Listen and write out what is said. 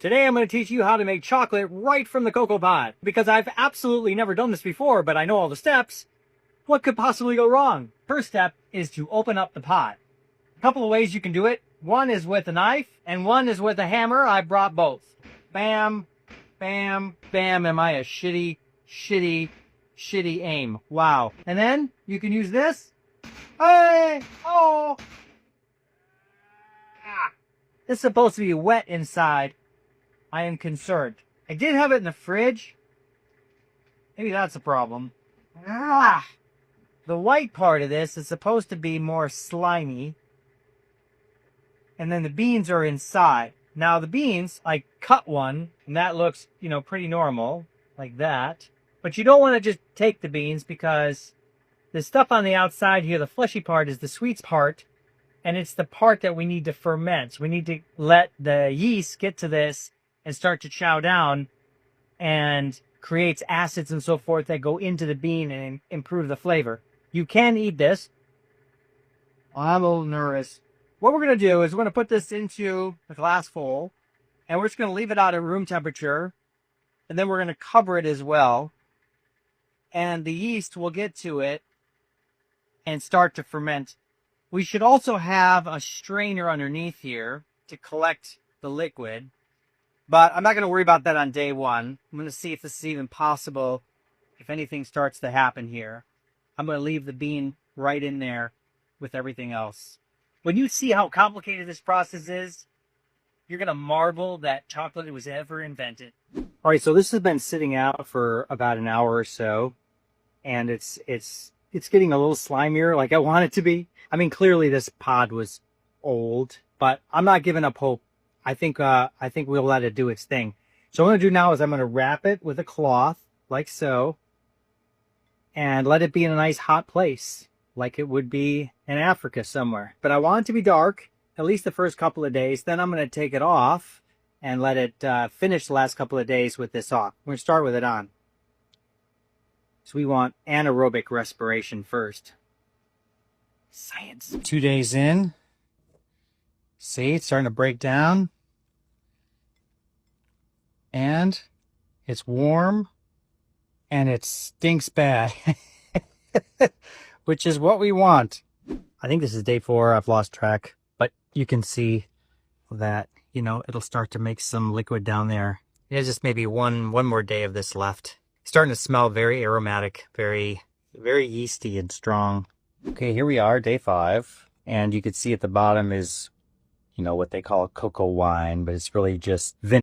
Today I'm going to teach you how to make chocolate right from the cocoa pod. Because I've absolutely never done this before, but I know all the steps. What could possibly go wrong? First step is to open up the pod. A couple of ways you can do it. One is with a knife, and one is with a hammer. I brought both. Bam, bam, bam. Am I a shitty aim? Wow. And then you can use this. Hey! Oh! Ah. It's supposed to be wet inside. I am concerned. I did have it in the fridge. Maybe that's a problem. Ah! The white part of this is supposed to be more slimy. And then the beans are inside. Now the beans, I cut one, and that looks, pretty normal, like that. But you don't want to just take the beans because the stuff on the outside here, the fleshy part, is the sweet part. And it's the part that we need to ferment. We need to let the yeast get to this and start to chow down and creates acids and so forth that go into the bean and improve the flavor. You can eat this. I'm a little nervous. What we're going to do is we're going to put this into a glass bowl, and we're just going to leave it out at room temperature, and then we're going to cover it as well, and the yeast will get to it and start to ferment. We should also have a strainer underneath here to collect the liquid, but I'm not going to worry about that on day one. I'm going to see if this is even possible, if anything starts to happen here. I'm going to leave the bean right in there with everything else. When you see how complicated this process is, you're going to marvel that chocolate was ever invented. All right, so this has been sitting out for about an hour or so, and it's getting a little slimier like I want it to be. I mean, clearly this pod was old, but I'm not giving up hope. I think we'll let it do its thing. So what I'm going to do now is I'm going to wrap it with a cloth, like so, and let it be in a nice hot place, like it would be in Africa somewhere. But I want it to be dark, at least the first couple of days. Then I'm going to take it off and let it finish the last couple of days with this off. We're going to start with it on. So we want anaerobic respiration first. Science. 2 days in. See, it's starting to break down. And it's warm. And it stinks bad. Which is what we want. I think this is day 4. I've lost track. But you can see that, it'll start to make some liquid down there. There's just maybe one more day of this left. It's starting to smell very aromatic, very, very yeasty and strong. Okay, here we are, day 5. And you can see at the bottom is, what they call cocoa wine, but it's really just vinegar.